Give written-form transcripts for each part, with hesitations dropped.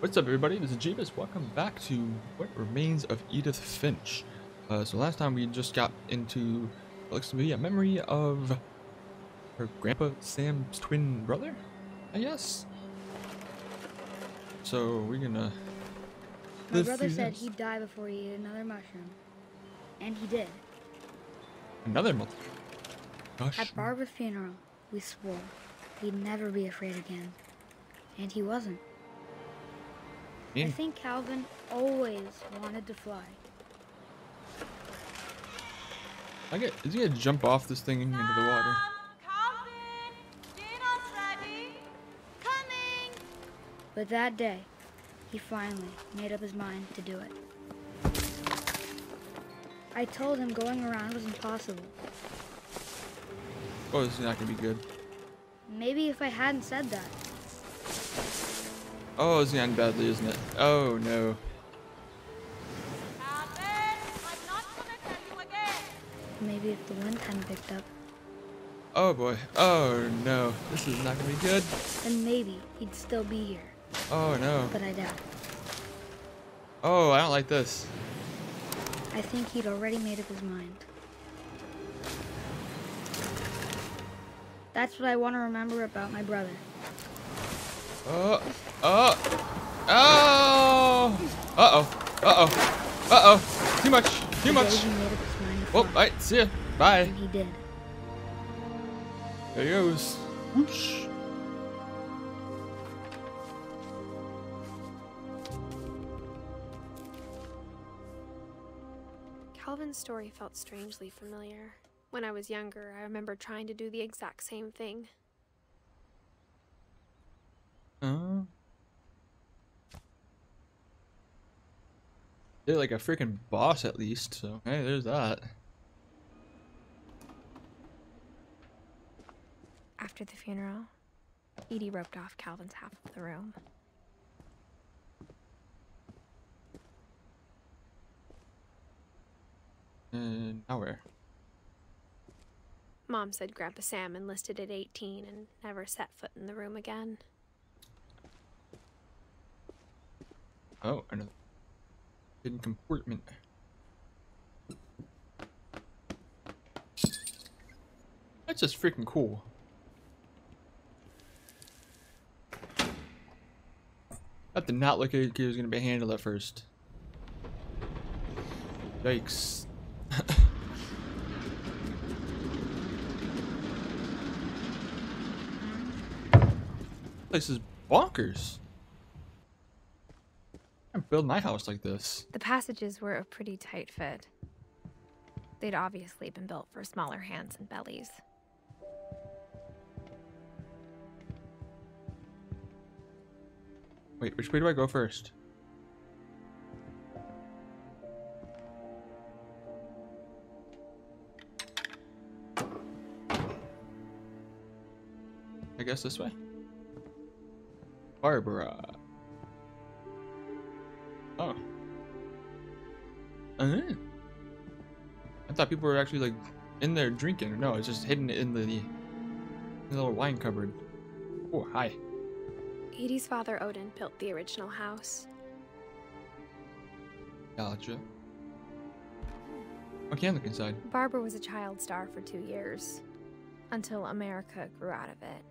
What's up, everybody? This is Jeebus. Welcome back to What Remains of Edith Finch. So last time we just got into what looks to be a memory of her grandpa Sam's twin brother, I guess. So we're gonna My brother said he'd die before he ate another mushroom. And he did. Another month. Gosh. At Barbara's funeral, we swore he'd never be afraid again. And he wasn't. I think Calvin always wanted to fly. Is he gonna jump off this thing into the water? Calvin, dinner's ready. Coming. But that day, he finally made up his mind to do it. I told him going around was impossible. Oh, this is not gonna be good. Maybe if I hadn't said that. Oh, it's gonna end badly, isn't it? Oh no. Calvin, I'm not gonna tell you again. Maybe if the wind hadn't picked up, Oh boy. Oh no. This is not gonna be good. then maybe he'd still be here. Oh no. But I doubt. Oh, I don't like this. I think he'd already made up his mind. That's what I want to remember about my brother. Oh. Too much. Too much. He made up his mind to Oh, fly, alright, see ya. Bye. and he did. There he goes. Whoosh. Calvin's story felt strangely familiar. When I was younger, I remember trying to do the exact same thing. They're like a freaking boss at least, so hey, there's that. After the funeral, Edie roped off Calvin's half of the room. And now where? Mom said Grandpa Sam enlisted at 18 and never set foot in the room again. Oh, another hidden compartment. That's just freaking cool. That did not look like it was gonna be handled at first. Yikes. This is bonkers. I can't build my house like this. The passages were a pretty tight fit. They'd obviously been built for smaller hands and bellies. Wait, which way do I go first? I guess this way? Barbara. Oh. I thought people were actually like in there drinking. No, it's just hidden in the little wine cupboard. Oh, hi. Edie's father, Odin, built the original house. Gotcha. I can look inside. Barbara was a child star for 2 years, until America grew out of it.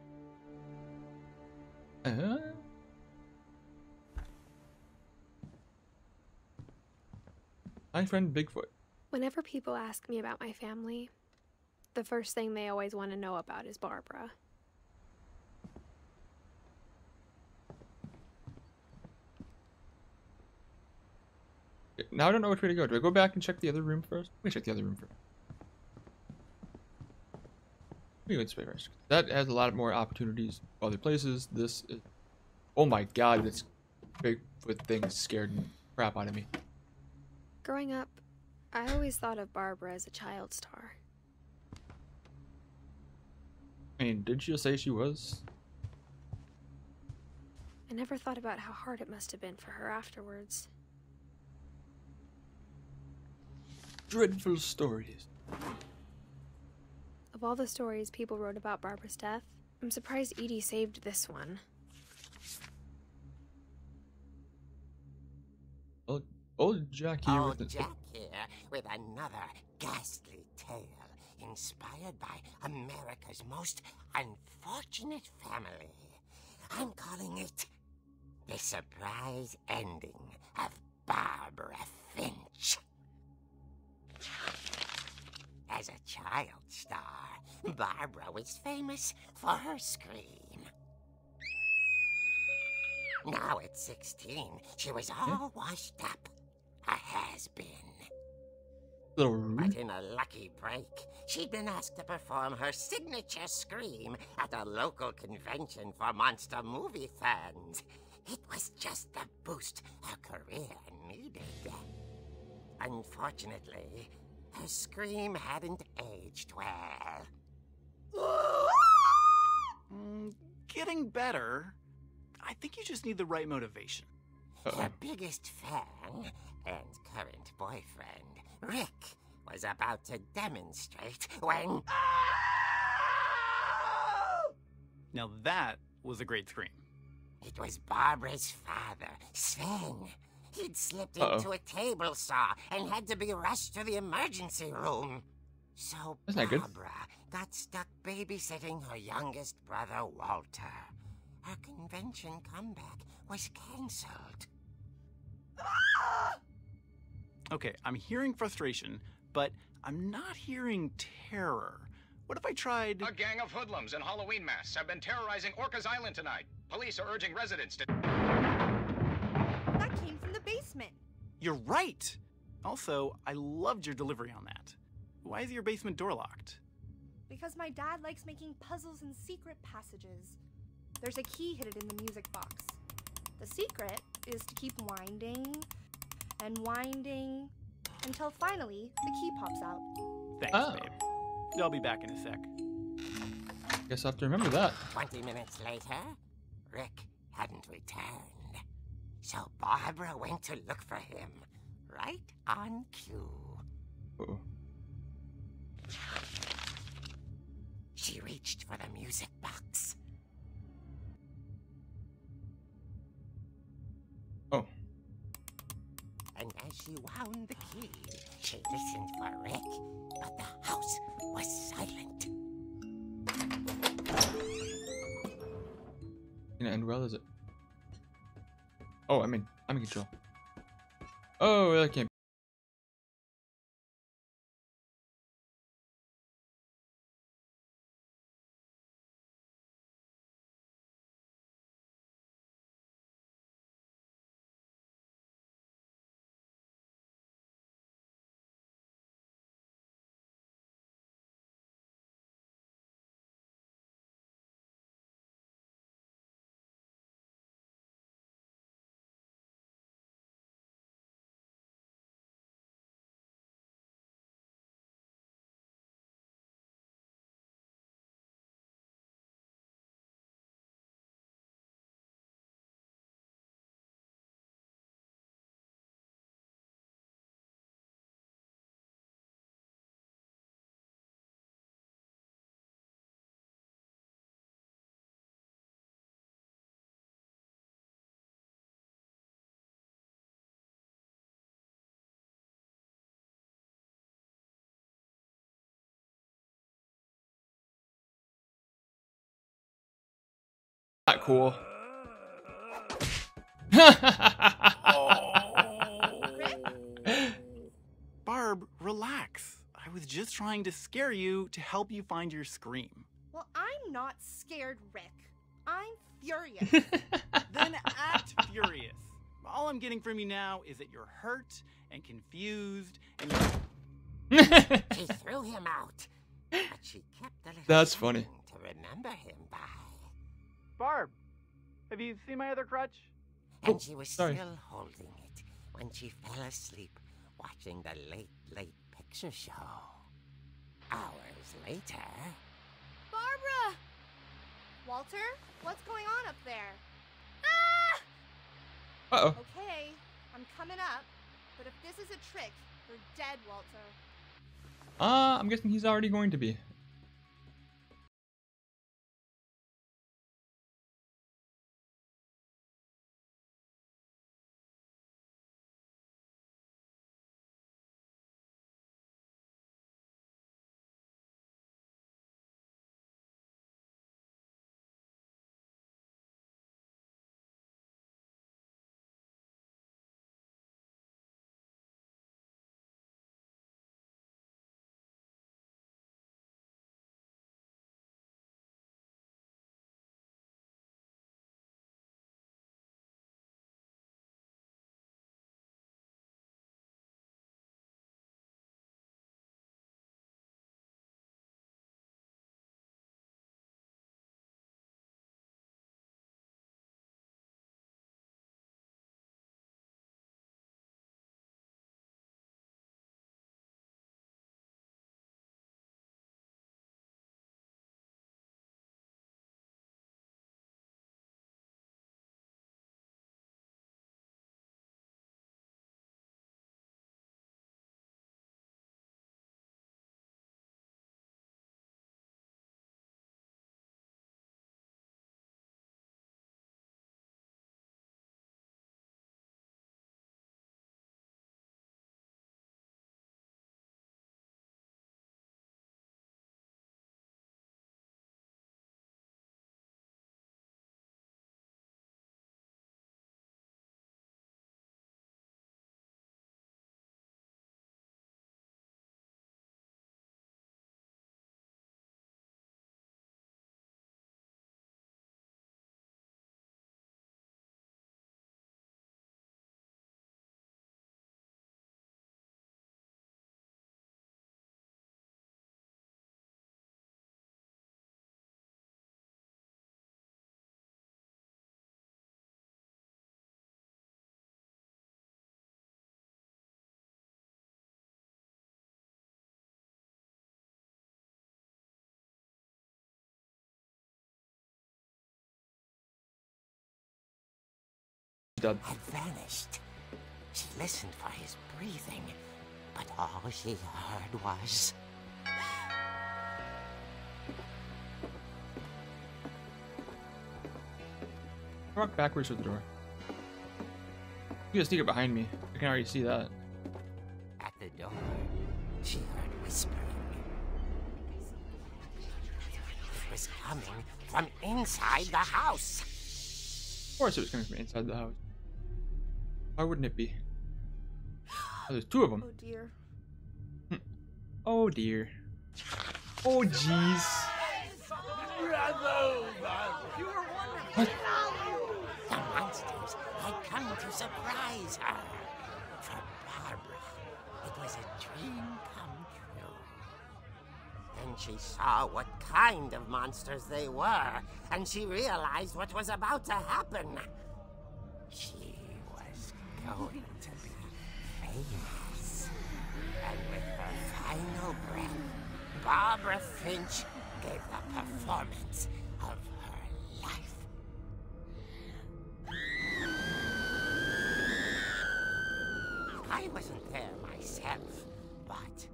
My friend Bigfoot. Whenever people ask me about my family, the first thing they always want to know about is Barbara. Now I don't know which way to go. Do I go back and check the other room first? Let me check the other room first. Let me go this way first. That has a lot more opportunities other places. This is... Oh my god, this Bigfoot thing scared the crap out of me. Growing up, I always thought of Barbara as a child star. I mean, did she just say she was? I never thought about how hard it must have been for her afterwards. Dreadful stories. Of all the stories people wrote about Barbara's death, I'm surprised Edie saved this one. Old Jack here Old with Jack here with another ghastly tale inspired by America's most unfortunate family. I'm calling it The Surprise Ending of Barbara Finch. As a child star, Barbara was famous for her scream. Now at 16, she was all washed up. A has-been. little rude. But in a lucky break, she'd been asked to perform her signature scream at a local convention for monster movie fans. It was just the boost her career needed. Unfortunately, her scream hadn't aged well. Getting better. I think you just need the right motivation. Her biggest fan and current boyfriend, Rick, was about to demonstrate when... Now that was a great scream. It was Barbara's father, Sven. He'd slipped into a table saw and had to be rushed to the emergency room. So That's not good. Barbara got stuck babysitting her youngest brother, Walter. Her convention comeback was cancelled. Okay, I'm hearing frustration, but I'm not hearing terror. What if I tried... A gang of hoodlums in Halloween masks have been terrorizing Orcas Island tonight. Police are urging residents to... That came from the basement. You're right! Also, I loved your delivery on that. Why is your basement door locked? Because my dad likes making puzzles and secret passages. There's a key hidden in the music box. The secret is to keep winding and winding until finally the key pops out. Thanks, babe. I'll be back in a sec. Guess I have to remember that. 20 minutes later, Rick hadn't returned. So Barbara went to look for him, right on cue. Uh-oh. She reached for the music box. Oh. And as she wound the key, she listened for Rick, but the house was silent. Gonna end well, is it? Oh, I'm in control. Oh, that can't. Not cool. Barb, relax. I was just trying to scare you to help you find your scream. Well, I'm not scared, Rick. I'm furious. Then act furious. All I'm getting from you now is that you're hurt and confused and She threw him out, but she kept the little That's funny. sign to remember him by. Barb, have you seen my other crutch? And she was sorry. still holding it when she fell asleep watching the late picture show. Hours later... Barbara! Walter, what's going on up there? Ah! Uh-oh. Okay, I'm coming up. But if this is a trick, you're dead, Walter. I'm guessing he's already going to be. dead. had vanished. She listened for his breathing, but all she heard was... Walk backwards to the door. You gotta sneak it behind me. I can already see that. At the door, she heard whispering. It was coming from inside the house. Of course it was coming from inside the house. Why wouldn't it be? Oh, there's two of them. Oh dear. Oh dear. Oh jeez. What? The monsters had come to surprise her. For Barbara, it was a dream come true. Then she saw what kind of monsters they were, and she realized what was about to happen. She was going to be famous. And with her final breath, Barbara Finch gave the performance of her life. I wasn't there myself, but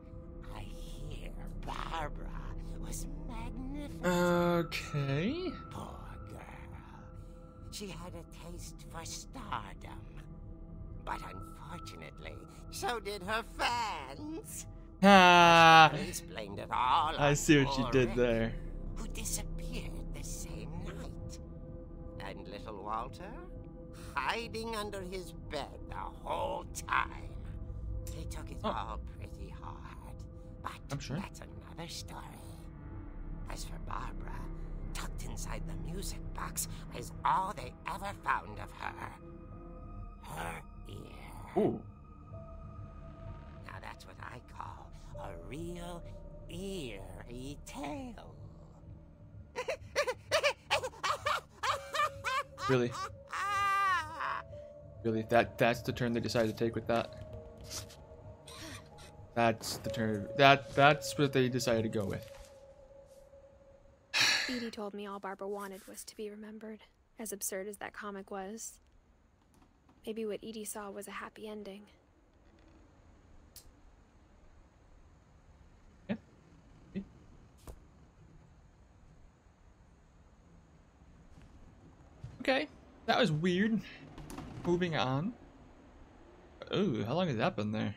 I hear Barbara was magnificent. Okay. Poor girl. She had a taste for stardom. But unfortunately, so did her fans. Ah, Police blamed it all I on see what you poor did Rick, there. who disappeared the same night. And little Walter, hiding under his bed the whole time. They took it all pretty hard, but I'm sure. that's another story. As for Barbara, tucked inside the music box was all they ever found of her. Her ear. Ooh. Now that's what I call a real eerie tale. Really? Really? That's the turn they decided to take with that? That's the turn. That's what they decided to go with. Edie told me all Barbara wanted was to be remembered, as absurd as that comic was. Maybe what Edie saw was a happy ending. Yeah. Okay. That was weird. Moving on. Oh, how long has that been there?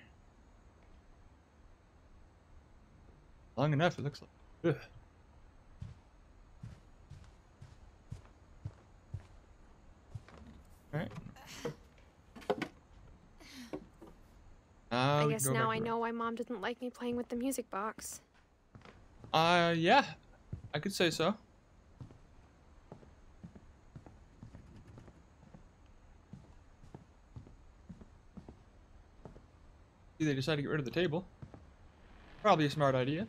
Long enough, it looks like. Ugh. Alright. I guess now I know why Mom didn't like me playing with the music box. Yeah. I could say so. See, they decided to get rid of the table. Probably a smart idea.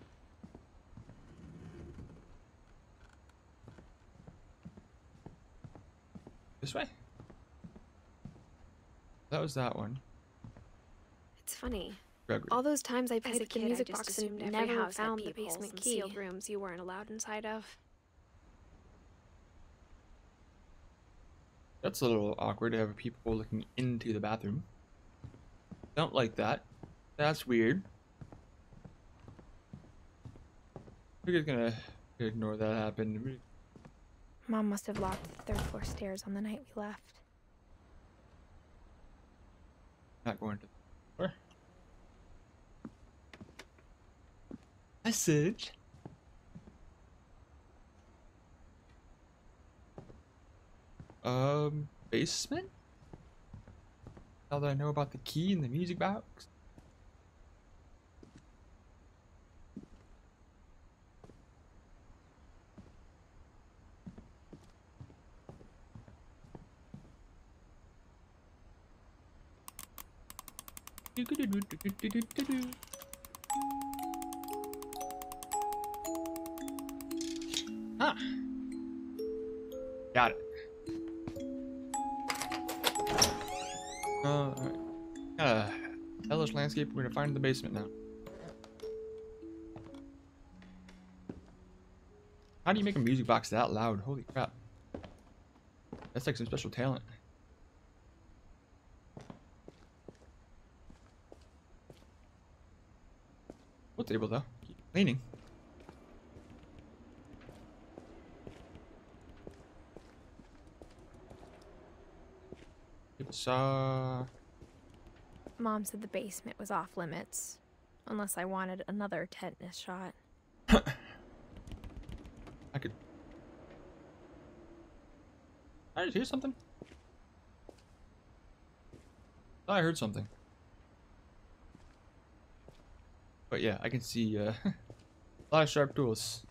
This way? That was that one. It's funny. Gregory. All those times I played As a with the kid, music I just box assumed and every never house had found the peepholes basement and key. sealed Rooms you weren't allowed inside of. That's a little awkward to have people looking into the bathroom. Don't like that. That's weird. We're just gonna ignore that happened. Mom must have locked the third floor stairs on the night we left. Not going to the floor. Message. Basement? Now that I know about the key in the music box. Ah. Got it. Alright. Got a hellish landscape we're gonna find in the basement now. How do you make a music box that loud? Holy crap. That's like some special talent. table though. Keep cleaning. Saw. Mom said the basement was off limits, unless I wanted another tetanus shot. I could. I just hear something. I heard something. But yeah, I can see a lot of sharp tools.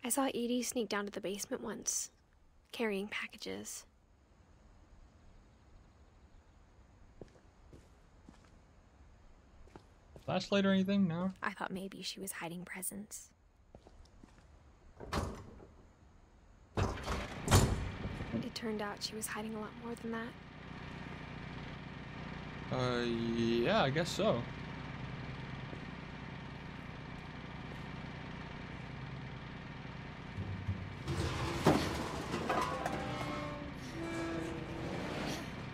I saw Edie sneak down to the basement once, carrying packages. Flashlight or anything? No? I thought maybe she was hiding presents. It turned out she was hiding a lot more than that. Yeah, I guess so.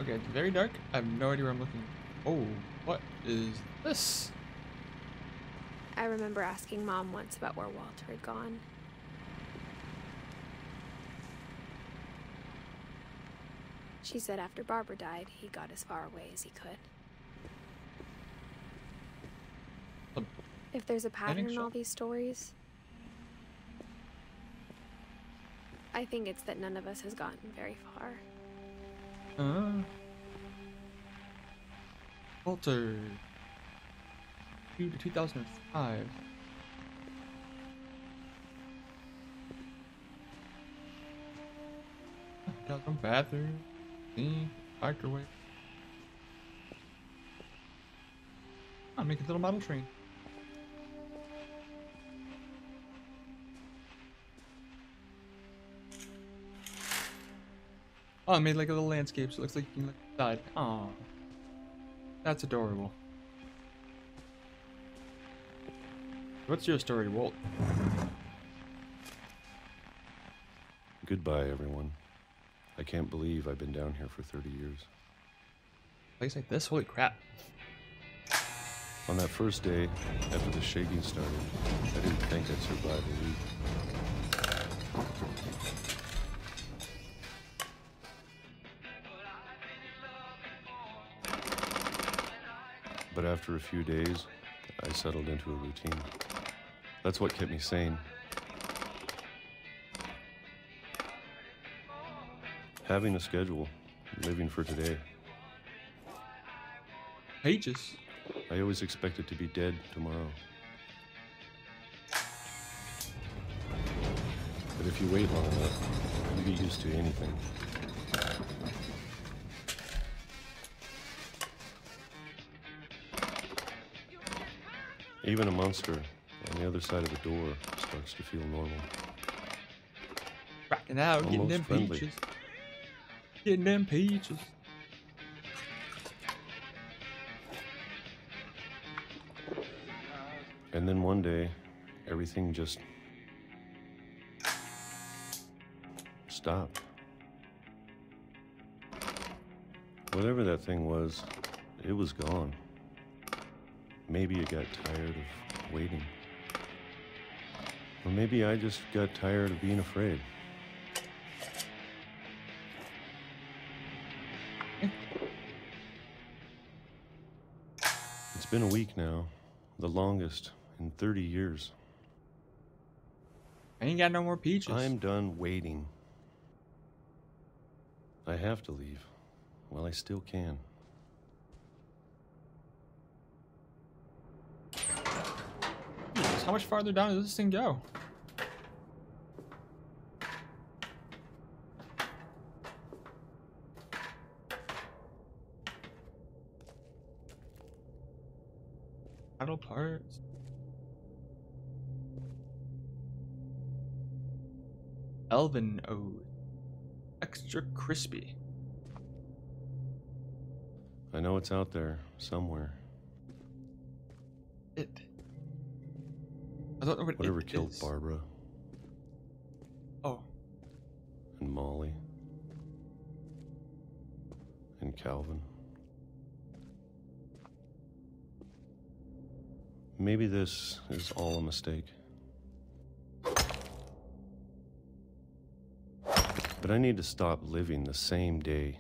Okay, it's very dark. I have no idea where I'm looking. Oh, what is this? I remember asking Mom once about where Walter had gone. She said after Barbara died, he got as far away as he could. If there's a pattern in all these stories, I think it's that none of us has gotten very far. Walter. 2005. Got some bathroom, microwave. I'm making a little model train. Oh, I made like a little landscape, so it looks like you can look inside. Aw, that's adorable. What's your story, Walt? Goodbye, everyone. I can't believe I've been down here for 30 years. Place like this? Holy crap. On that first day, after the shaking started, I didn't think I'd survive a week. But after a few days, I settled into a routine. That's what kept me sane. Having a schedule, living for today. Pages. I always expected to be dead tomorrow. But if you wait long enough, you get used to anything. Even a monster on the other side of the door starts to feel normal. Cracking out, getting Almost them friendly. peaches. Getting them peaches. And then one day, everything just stopped. Whatever that thing was, it was gone. Maybe it got tired of waiting. Or maybe I just got tired of being afraid. It's been a week now, the longest in 30 years. I ain't got no more peaches. I'm done waiting. I have to leave while I still can. Jesus, how much farther down does this thing go? Metal parts. Elven Ode. Extra crispy. I know it's out there somewhere. It. I don't know what Whatever it killed is. Barbara Oh. and Molly and Calvin. Maybe this is all a mistake. But I need to stop living the same day,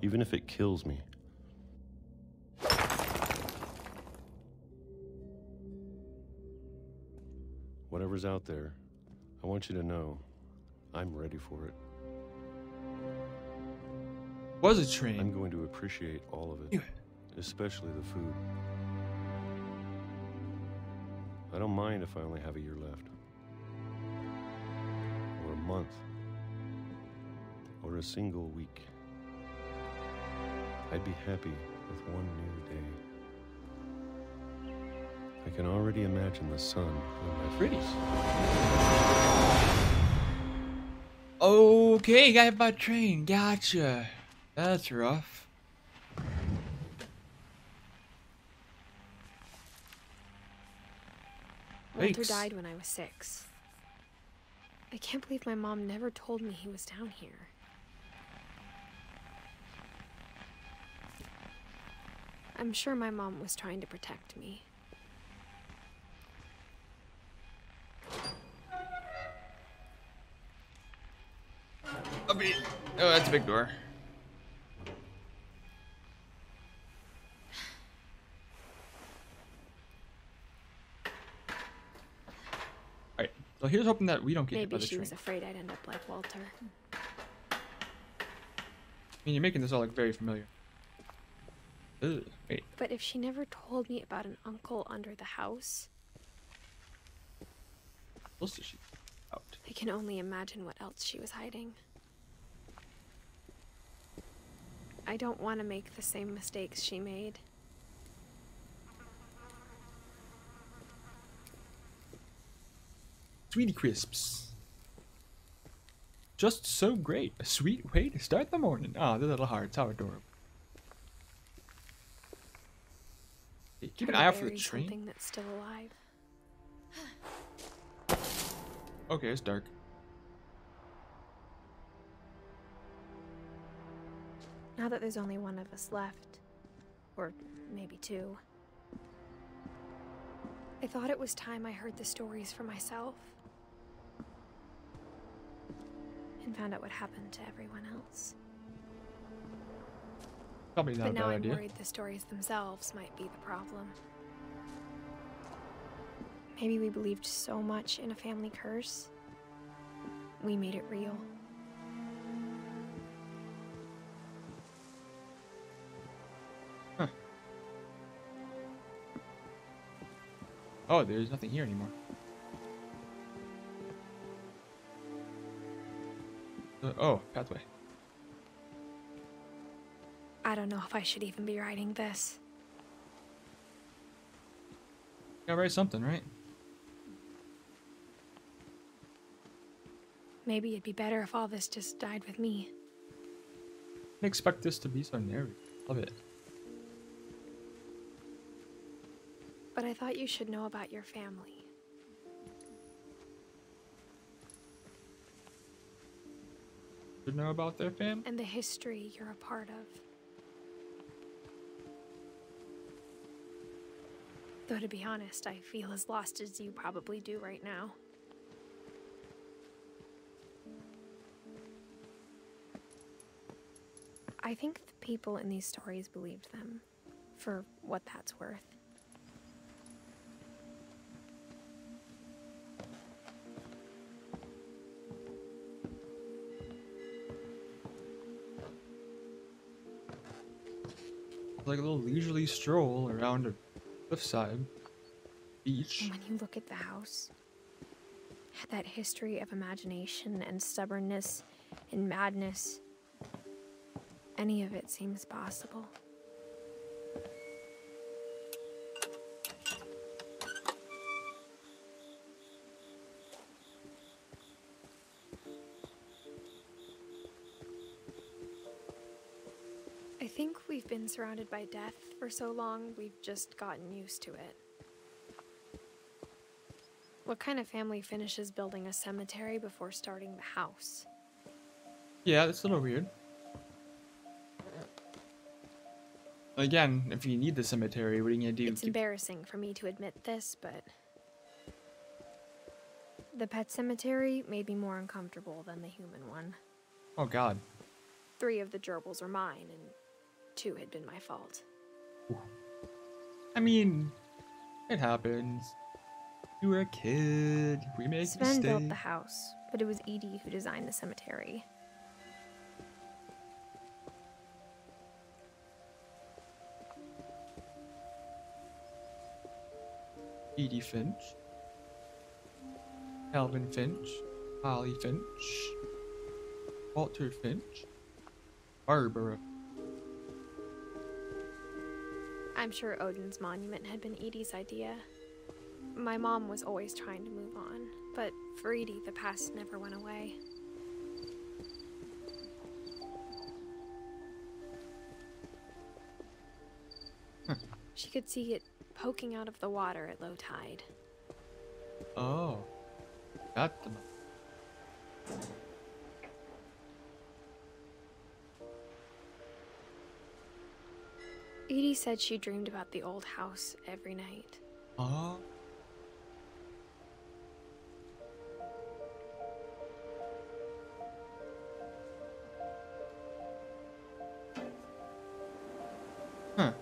even if it kills me. Whatever's out there, I want you to know I'm ready for it. Was a train. I'm going to appreciate all of it, especially the food. I don't mind if I only have a year left, or a month, or a single week. I'd be happy with one new day. I can already imagine the sun on my face. Okay, got hit by a train. Gotcha. That's rough. Walter Thanks. died when I was 6. I can't believe my mom never told me he was down here. I'm sure my mom was trying to protect me. Oh, that's a big door. Alright, so here's hoping that we don't get hit by Maybe the she train. was afraid I'd end up like Walter. I mean, you're making this all look very familiar. Ugh, wait. But if she never told me about an uncle under the house, What else is she out? I can only imagine what else she was hiding. I don't want to make the same mistakes she made. Sweetie Crisps. Just so great. A sweet way to start the morning. Ah, the little hearts. How adorable. Hey, keep an Try to eye out for the bury train. Something that's still alive. Okay, it's dark. Now that there's only one of us left, or maybe 2, I thought it was time I heard the stories for myself and found out what happened to everyone else. Probably not But a now bad I'm idea. worried the stories themselves might be the problem. Maybe we believed so much in a family curse, we made it real. Huh. Oh, there's nothing here anymore. Oh, pathway. I don't know if I should even be writing this. Gotta write something, right? Maybe it'd be better if all this just died with me. Didn't expect this to be so narrative. Love it. But I thought you should know about your family. Should know about their fam? And the history you're a part of. Though to be honest, I feel as lost as you probably do right now. I think the people in these stories believed them, for what that's worth. Like a little leisurely stroll around a cliffside beach. And when you look at the house, that history of imagination and stubbornness and madness, any of it seems possible. I think we've been surrounded by death for so long, we've just gotten used to it. What kind of family finishes building a cemetery before starting the house? Yeah, that's a little weird. Again, if you need the cemetery, what are you gonna do? It's embarrassing for me to admit this, but the pet cemetery made me more uncomfortable than the human one. Oh God. 3 of the gerbils were mine, and 2 had been my fault. I mean, it happens. You were a kid. We make Sven mistakes. built the house, but it was Edie who designed the cemetery. Edith Finch, Calvin Finch, Holly Finch, Walter Finch, Barbara. I'm sure Odin's monument had been Edie's idea. My mom was always trying to move on, but for Edie, the past never went away. She could see it poking out of the water at low tide. Oh, got them. Edie said she dreamed about the old house every night. Oh. Huh.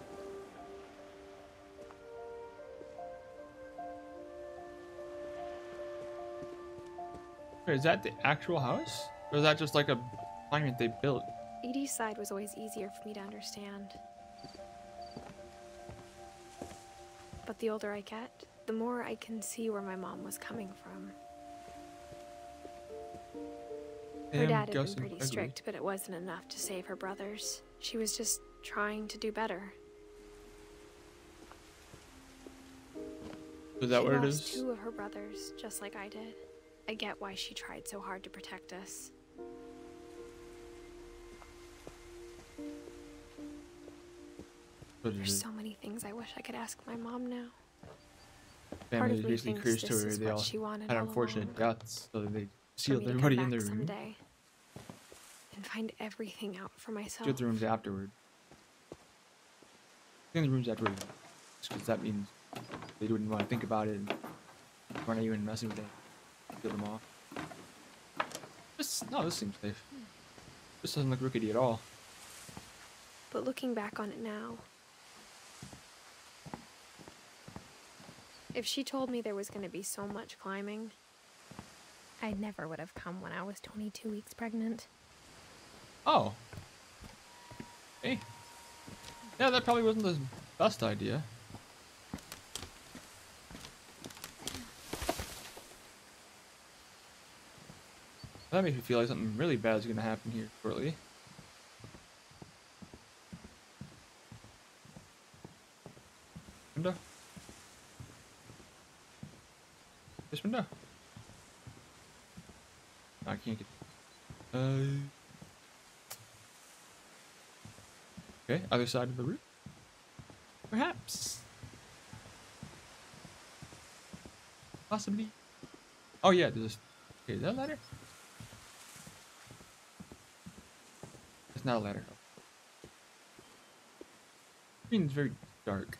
Wait, is that the actual house? Or is that just like a monument they built? Edie's side was always easier for me to understand. But the older I get, the more I can see where my mom was coming from. Her dad had been pretty strict, but it wasn't enough to save her brothers. She was just trying to do better. Is that what it She is? lost 2 of her brothers, just like I did. I get why she tried so hard to protect us. There's so many things I wish I could ask my mom now. Part Family of me basically thinks cursed to this her. is They what all she wanted had all unfortunate along. deaths, so they For sealed me to come everybody in back their room. someday and find everything out for myself. Get the rooms afterward. In the rooms afterward, because that means they wouldn't want to think about it and weren't even messing with it. Kill them off. No, this seems safe. This doesn't look rickety at all. But looking back on it now, if she told me there was going to be so much climbing, I never would have come when I was 22 weeks pregnant. Oh. Hey. Yeah, that probably wasn't the best idea. That makes me feel like something really bad is going to happen here shortly. Window? This window? No, I can't get... Okay, other side of the roof? Perhaps. Possibly. Oh yeah, there's... Okay, is that a ladder? It's not a ladder. I mean, it's very dark.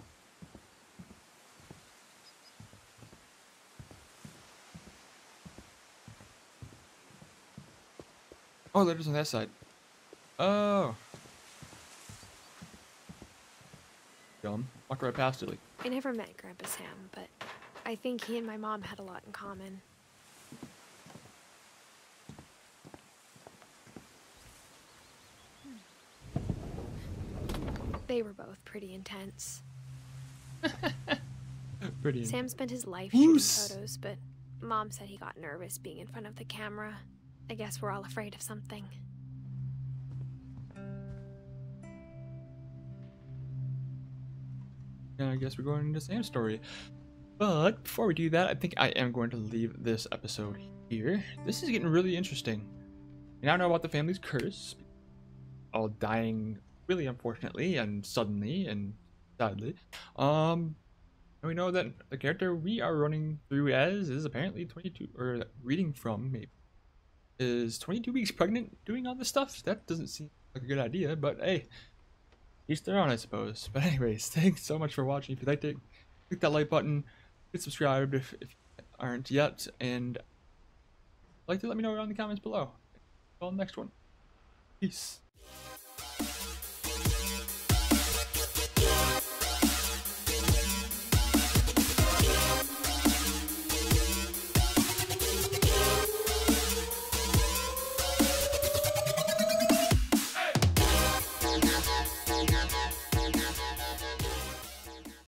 Oh, ladder's on that side. Oh. Dumb. Walk right past it like... I never met Grandpa Sam, but I think he and my mom had a lot in common. They were both pretty intense. Pretty. Sam spent his life shooting photos, but Mom said he got nervous being in front of the camera. I guess we're all afraid of something. I guess we're going into Sam's story. But before we do that, I think I am going to leave this episode here. This is getting really interesting. We now know about the family's curse. All dying really unfortunately and suddenly and sadly. And we know that the character we are running through as is apparently 22, or reading from maybe, is 22 weeks pregnant doing all this stuff. That doesn't seem like a good idea, but hey, each their own, I suppose. But anyways, thanks so much for watching. If you liked it, click that like button, hit subscribe if you aren't yet, and like to let me know in the comments below. Until the next one. Peace.